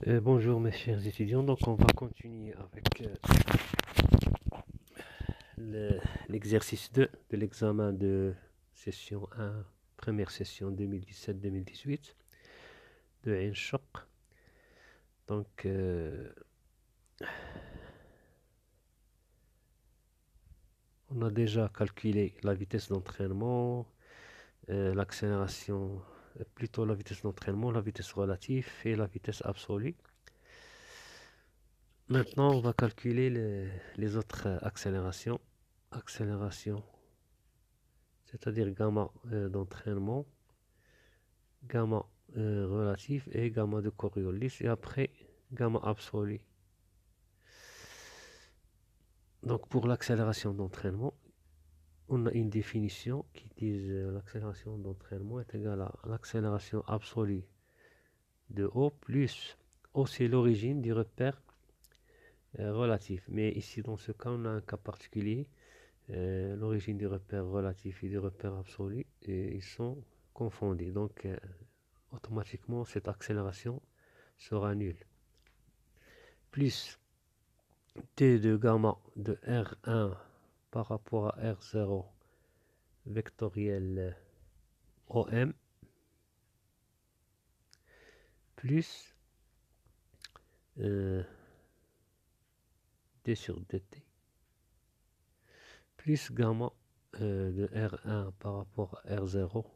Bonjour mes chers étudiants, donc on va continuer avec l'exercice 2 de l'examen de session 1, première session 2017-2018 de Ain Choc. Donc on a déjà calculé la vitesse d'entraînement, l'accélération, plutôt la vitesse d'entraînement, la vitesse relative et la vitesse absolue. Maintenant on va calculer les autres accélérations. Accélération, c'est-à-dire gamma d'entraînement, gamma relatif et gamma de Coriolis, et après gamma absolu. Donc pour l'accélération d'entraînement, on a une définition qui dit l'accélération d'entraînement est égale à l'accélération absolue de O plus O, c'est l'origine du repère relatif. Mais ici dans ce cas, on a un cas particulier. L'origine du repère relatif et du repère absolu, et ils sont confondus. Donc automatiquement cette accélération sera nulle. Plus T de gamma de R1 par rapport à R0 vectoriel OM plus D sur dt plus gamma de R1 par rapport à R0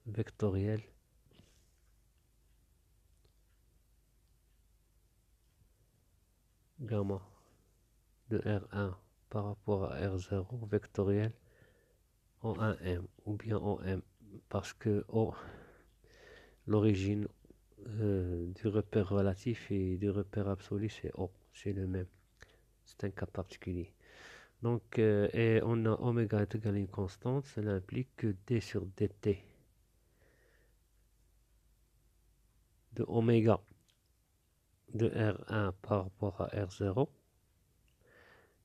vectoriel gamma de R1 par rapport à R0 vectoriel O1M ou bien OM, parce que O, l'origine du repère relatif et du repère absolu, c'est O, c'est le même. C'est un cas particulier. Donc, et on a oméga est égal à une constante, cela implique que d sur dt de oméga de R1 par rapport à R0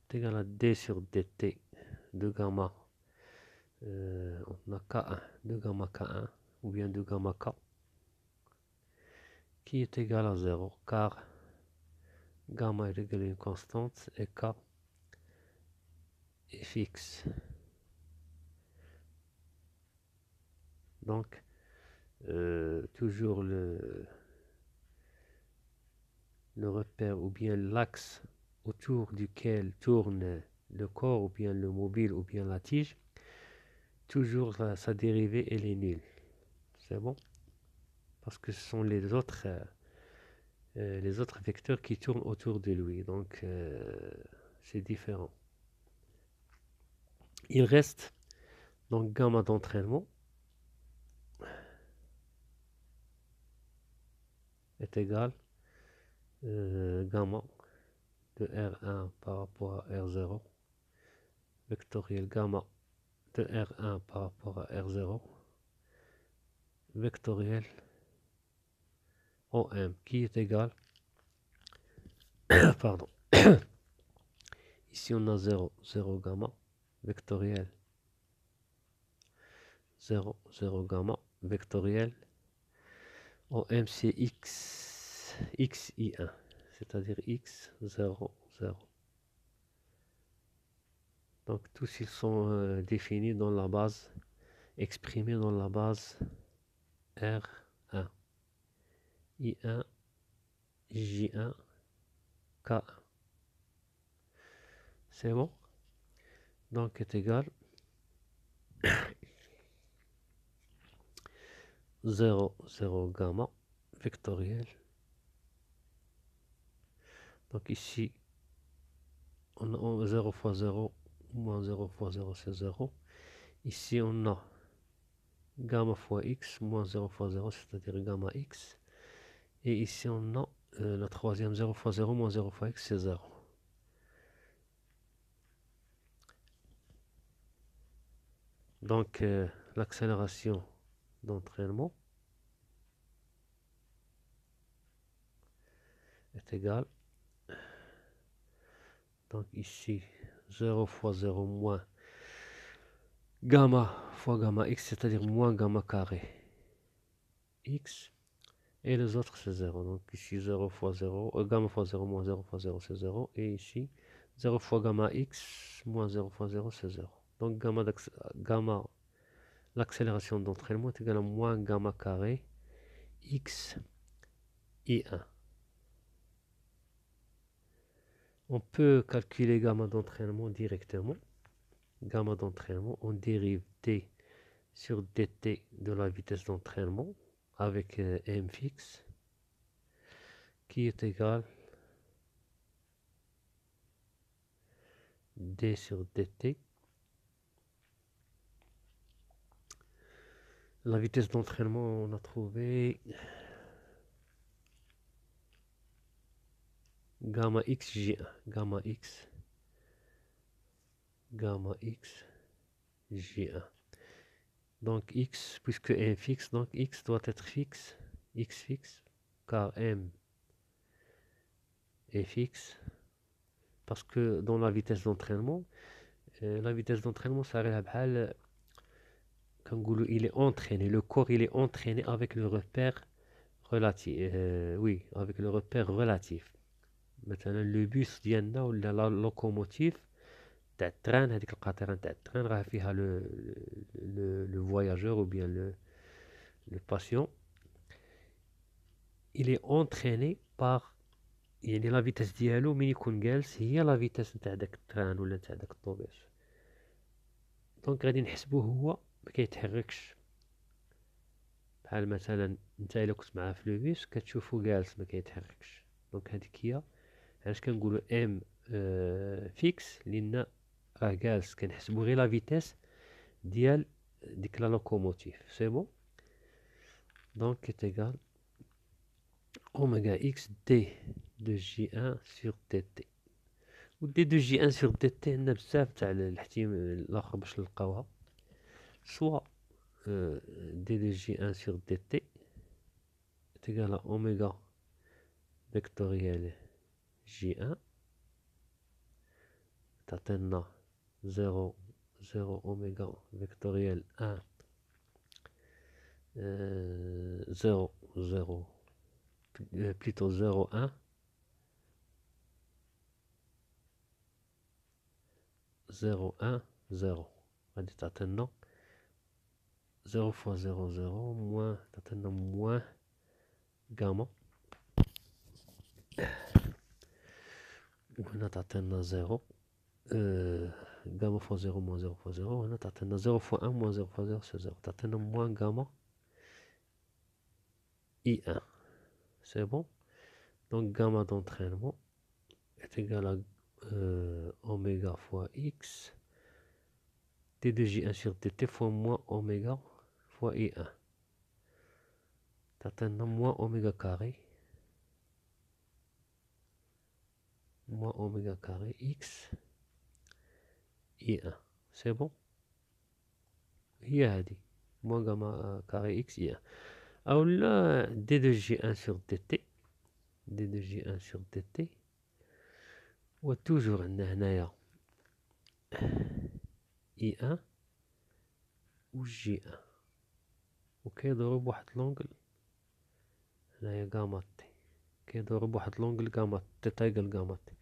est égal à d sur dt de gamma, on a K1, de gamma K1 ou bien de gamma K, qui est égal à 0, car gamma est égal à une constante et K est fixe. Donc, toujours le repère ou bien l'axe autour duquel tourne le corps ou bien le mobile ou bien la tige, toujours sa dérivée elle est nulle. C'est bon? Parce que ce sont les autres vecteurs qui tournent autour de lui. Donc c'est différent. Il reste donc gamma d'entraînement est égal gamma de R1 par rapport à R0 vectoriel gamma de R1 par rapport à R0 vectoriel OM qui est égal pardon, ici on a 0, 0 gamma vectoriel 0, 0 gamma vectoriel OM c'est x, xi1, c'est-à-dire x 0, 0. Donc tous ils sont définis dans la base, exprimés dans la base R1, I1, J1, K1. C'est bon? Donc est égal 0, 0 gamma vectoriel. Donc ici, on a 0 fois 0, moins 0 fois 0, c'est 0. Ici, on a gamma fois x, moins 0 fois 0, c'est-à-dire gamma x. Et ici, on a la troisième 0 fois 0, moins 0 fois x, c'est 0. Donc, l'accélération d'entraînement est égale, donc ici, 0 fois 0 moins gamma fois gamma x, c'est-à-dire moins gamma carré x, Et les autres, c'est 0. Donc ici, 0 fois 0, gamma fois 0 moins 0 fois 0, c'est 0. Et ici, 0 fois gamma x moins 0 fois 0, c'est 0. Donc gamma l'accélération d'entraînement est égale à moins gamma carré x I1. On peut calculer gamma d'entraînement directement. Gamma d'entraînement, on dérive t sur dt de la vitesse d'entraînement avec m fixe qui est égal d sur dt. La vitesse d'entraînement, on a trouvé gamma x j1, gamma x j1. Donc x, puisque m fixe, donc x doit être fixe, x fixe, car m est fixe, parce que dans la vitesse d'entraînement, ça راه بحال il est entraîné, le corps il est entraîné avec le repère relatif, oui, avec le repère relatif. مثلا le bus ديالنا ولا la locomotive تاع التران، هذيك القاطره تاع التران راه فيها le voyageur ou bien le patient, il est entraîné par يعني لا فيتاس ديالو مين يكون جالس هي لا فيتاس نتاع داك التران ولا نتاع داك الطوبيس. دونك غادي نحسبوه هو ما كيتحركش، بحال مثلا انت الا كنت معاه في لو بيس كتشوفو جالس ما كيتحركش. دونك هذيك هي علاش كنقولو ام فيكس، لان راه جالس كنحسبو غير لا فيتاس ديال ديك لا لوكوموتيف. سي بون. دونك est égal oméga x d de j1 sur dt. و d de j1 sur dt عندنا بزاف تاع الاحتمال الاخر باش نلقاوها. soit d de j1 sur dt est égal à oméga vectoriel j1 تعطينا 0 0 oméga vectoriel 1 0 0 plutôt 0 1 0 1 0 غادي تعطينا 0 fois 0 0 moins تعطينا moins gamma، وهنا تعطينا 0 gamma fois 0 moins 0 fois 0، وهنا تعطينا 0 fois 1 moins 0 fois 0 c'est 0، تعطينا moins gamma I1. C'est bon. Donc gamma d'entraînement est égal à oméga fois x d de j1 sur dt fois moins oméga fois I1. تعطينا moins oméga carré x I1. C'est bon. هي هذه moins gamma carré x I1. أو لا d de j1 sur dt d de j1 sur dt و toujours عندنا هنايا I1 و J1 وكيدورو بواحد لونجل هنايا غاما تي، كيدورو بواحد لونجل غاما تيتا يقل غاما تي.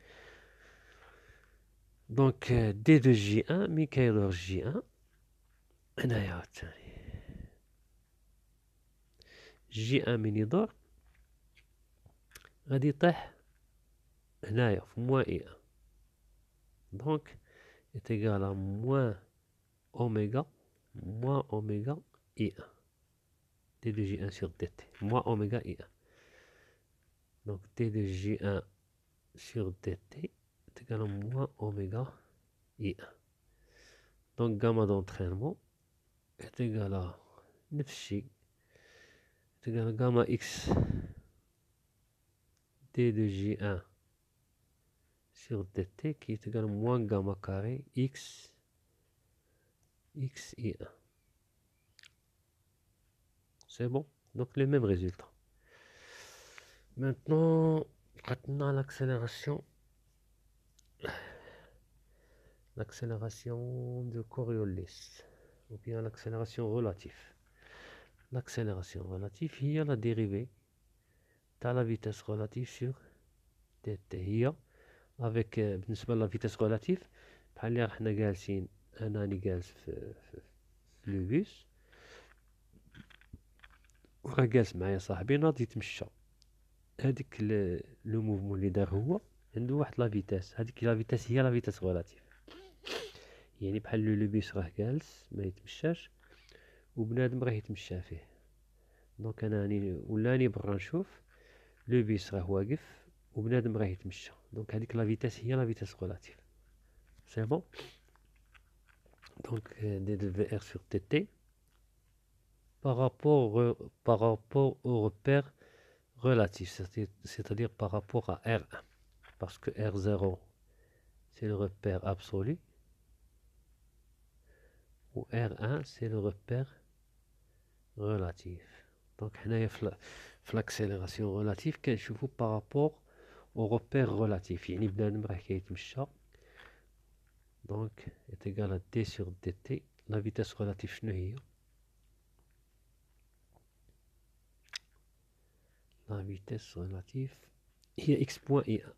دونك دي دو جي ان مي كيدور جي ان هنايا عاوتاني جي ان من يدور غادي يطيح هنايا في موان اي ان. دونك يتيغال ا موان اوميغا اي ان دي دو جي ان سور دي تي موان اوميغا اي ان. دونك دي دو جي ان سور دي تي يتيغال ا موان اوميغا اي ان. دونك غاما دونترينمون est égal à نفس الشيء est égal à gamma x d de j1 sur dt qui est égal à moins gamma carré x i1. C'est bon. Donc les mêmes résultats. Maintenant l'accélération de Coriolis ou bien l'accélération relative. L'accélération relative, il y a la dérivée تاع la vitesse relative sur tt هي avec بالنسبة لا vitesse relative بحال اللي حنا جالسين، أنا راني جالس في لو بيس وراه جالس معايا صاحبي ناضي يتمشى، هاديك لو موفمون اللي دار هو عنده واحد لا فيتاس، هاديك لا فيتاس هي لا فيتاس غولاتيف، يعني بحال لو بيس راه جالس ما يتمشاش وبنادم راه يتمشى فيه. دونك انا راني برا نشوف لو بيس راه واقف وبنادم راه يتمشى، دونك هاديك لا فيتاس هي لا فيتاس غولاتيف. سي بون. دونك دي دو في ار سور تي تي par rapport au repère relatif, c'est-à-dire par rapport à R1, parce que R0 c'est le repère absolu ou R1 c'est le repère relatif. Donc في l'accélération relative كنشوفو par rapport au repère relatif، يعني بنادم راه كيتمشى donc est égal à d sur dt. la vitesse relative شنو هي؟ la vitesse relative هي x point i1.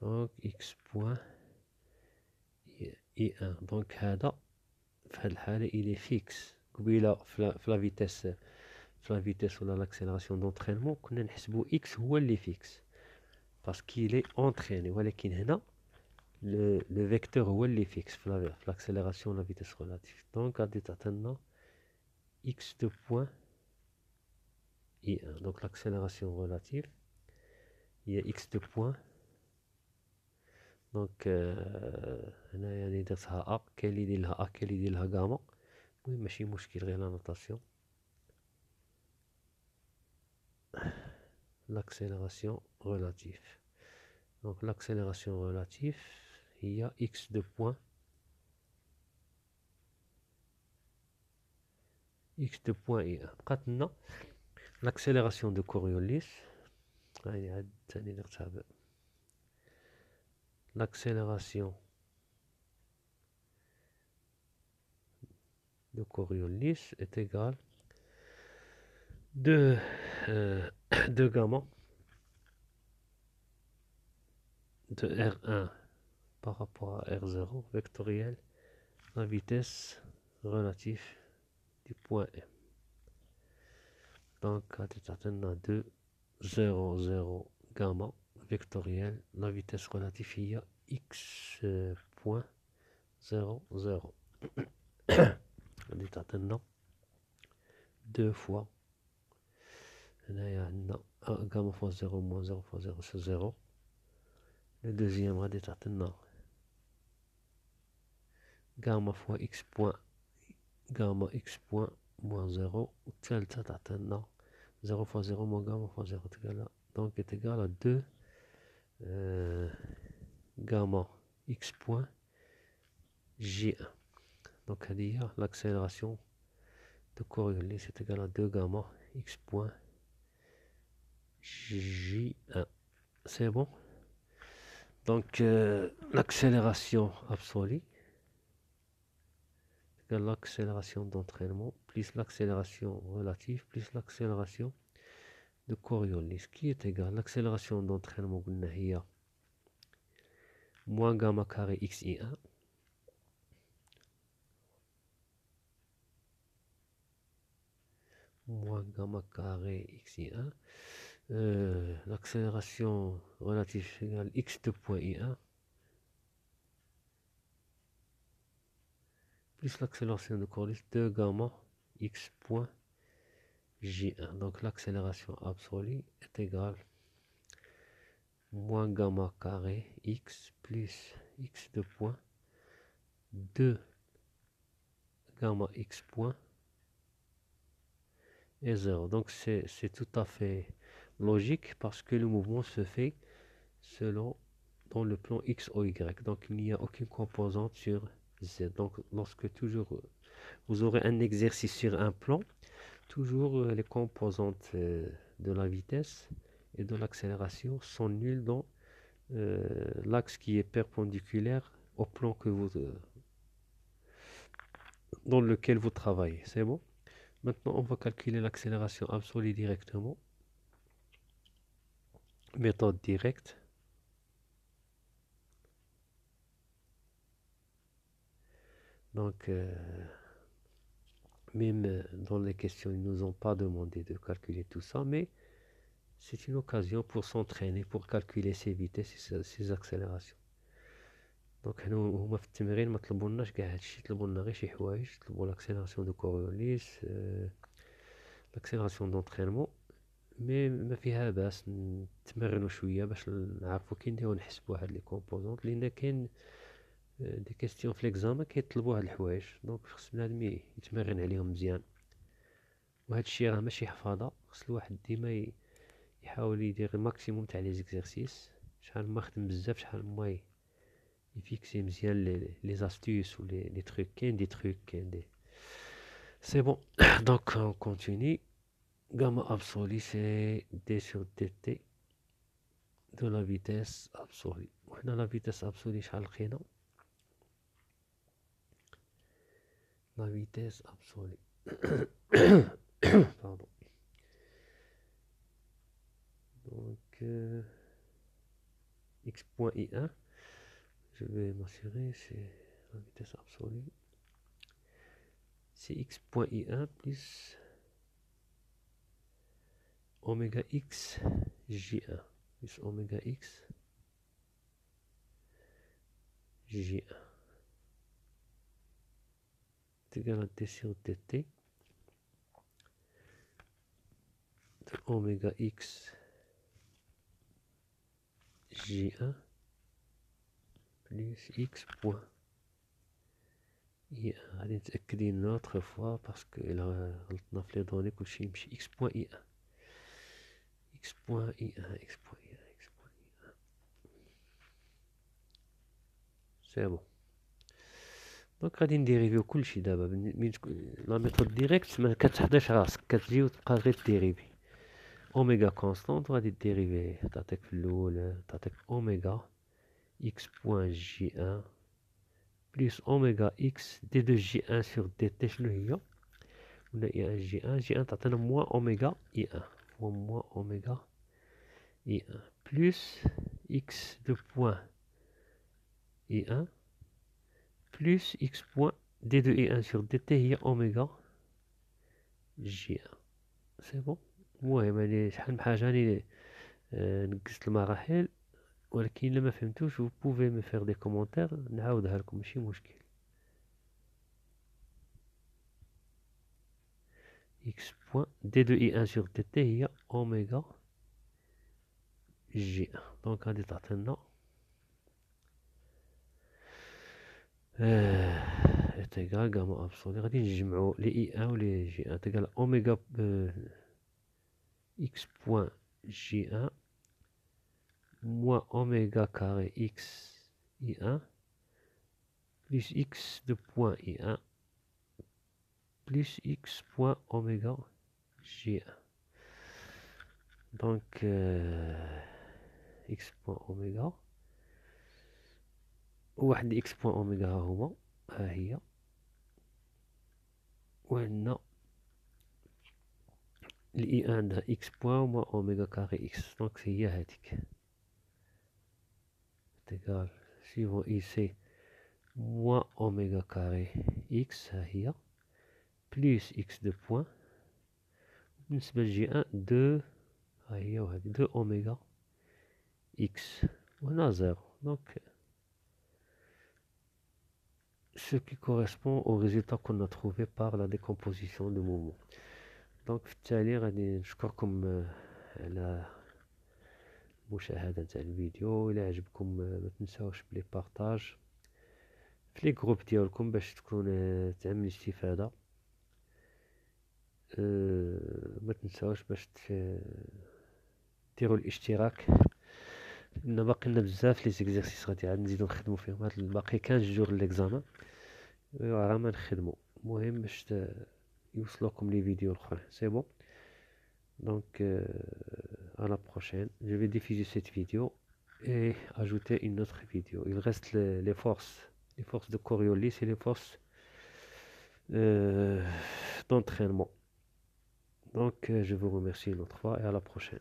donc x point i1. donc هذا في هذه الحالة il est fixe. قبيلة في la vitesse ولا l'accélération d'entraînement كنا نحسبو x هو اللي fixe parce qu'il est entraîné، ولكن هنا le vecteur هو اللي fixe في l'accélération la vitesse relative. donc غادي تعطينا x de point i1. donc l'accélération relative هي x de point. دونك هنايا راني درتها ا، كاين اللي يدير لها ا كاين اللي يدير لها غاما، المهم ماشي مشكل غير لا نوتاسيون. l'accélération relative. donc l'accélération relative هي x de point i1. بقات لنا l'accélération de Coriolis. هاني عاد ثاني درتها l'accélération de Coriolis est égale de gamma de R1 par rapport à R0 vectoriel la vitesse relative du point M. donc غادي تعطينا 2 0 0 gamma vectoriel la vitesse relative هي x point 0 0. غادي تعطينا 2 fois هنايا عندنا gamma fois 0 moins 0 fois 0 c'est 0. le deuxième غادي تعطينا gamma fois x point gamma x point moins 0. والثالثة تعطينا 0 fois 0 moins gamma fois 0 donc est égal à 2 gamma x point j1. donc هذه هي l'accélération de Coriolis c'est égal à 2 gamma x point j1. c'est bon. donc l'accélération absolue égale l'accélération d'entraînement plus l'accélération relative plus l'accélération de Coriolis qui est égal l'accélération d'entraînement قلنا هي moins gamma carré xi1 moins gamma carré xi1. l'accélération relative égale x de point i1 plus l'accélération de Coriolis 2 gamma x point j1. donc l'accélération absolue est égale moins gamma carré x plus x de point 2 gamma x point et 0. donc c'est tout à fait logique parce que le mouvement se fait selon dans le plan x ou y, donc il n'y a aucune composante sur z. donc lorsque toujours vous aurez un exercice sur un plan, toujours les composantes de la vitesse et de l'accélération sont nulles dans l'axe qui est perpendiculaire au plan dans lequel vous travaillez. C'est bon? Maintenant, on va calculer l'accélération absolue directement. Méthode directe. Donc, même dans les questions, ils ne nous ont pas demandé de calculer tout ça, mais c'est une occasion pour s'entraîner, pour calculer ses vitesses et ses accélérations. دونك حنا هما في التمرين ما طلبولناش كاع هادشي، طلبولنا غير شي حوايج، طلبوا لاكسيلاسيون دو كوريوليس، لاكسيلاسيون دونطرينمون، مي ما فيها باس نتمرنوا شويه باش نعرفوا كي نديرو نحسبوا هاد لي كومبوزونط، لان كاين دي كيستيون في ليكزامان كيطلبوا هاد الحوايج، دونك خص بنادم يتمرن عليهم مزيان. وهاد الشيء راه ماشي حفاظه، خص الواحد ديما يحاول يدير الماكسيموم تاع لي زيكزارسيس، شحال ما خدم بزاف شحال ما يفيكسي مزيان لي astuces ou les trucs, كاين دي trucs كاين دي. C'est bon. Donc on continue. Gamma absolue c'est d sur dt de la vitesse absolue. وهنا la vitesse absolue شحال لقينا؟ La vitesse absolue. Pardon. Donc x point i1, je vais m'assurer, c'est la vitesse absolue. C'est x point i1 plus oméga x j1 plus oméga x j1 est égal à t sur dt de oméga x j1 plus x point i1. غادي نتأكد une autre fois parce que غلطنا في لي دوني كلشي يمشي. x point i1 x point i1 x point i1 x point i1. C'est bon. دونك غادي نديريفيو كلشي دابا. لا ميثود ديريكت ما كتحضرش راسك، كتجي وتبقى غير ديريفي اوميغا كونستانت، وغادي ديريفي تعطيك في الاول تعطيك اوميغا اكس بوان جي ان بلس اوميغا اكس دي دو جي ان سور دي تي. شنو هي؟ قلنا اي ان جي ان، جي ان تعطينا موان اوميغا اي ان، هو موان اوميغا اي ان بلس اكس دو بوان اي ان plus x point d2 i1 sur dt هي اوميغا جي 1. سي بون. المهم يعني شحال من حاجه راني نقصت المراحل، ولكن الا ما فهمتوش vous pouvez me faire des commentaires نعاودها لكم ماشي مشكل. x point d2 i1 sur dt هي اوميغا جي 1. دونك غادي تعطينا est égal gamma absolu. غادي نجمعو لي اي 1 و لي جي 1 تيغال اوميغا x point j1 moins oméga carré x i1 plus x de point i1 plus x point oméga j1. Donc x point oméga واحد x point oméga هما ها هي، وعندنا ال i1 عندها x point moins oméga carré x، donc هي هاديك تيغال suivant ici moins oméga carré x ها هي plus x de point بالنسبة لجي 1 2 ها هي وهادي 2 اوميغا x وهنا 0. donc ce qui correspond au résultat qu'on a trouvé par la décomposition de mouvement. donc في التالي غادي نشكركم على المشاهدة تاع الفيديو. الى عجبكم ما تنساوش بلي بارطاج في لي جروب ديالكم باش تكون تعم الاستفادة. ما تنساوش باش ديروا الاشتراك، لان باقي لنا بزاف لي زيكزارسيس غادي عاد نزيدو نخدمو فيهم. هاد باقي 15 جور ليكزامان راه ما نخدمو. المهم باش comme les vidéos. C'est bon. Donc, à la prochaine. Je vais diffuser cette vidéo et ajouter une autre vidéo. Il reste les forces de Coriolis et les forces d'entraînement. Donc, je vous remercie une autre fois et à la prochaine.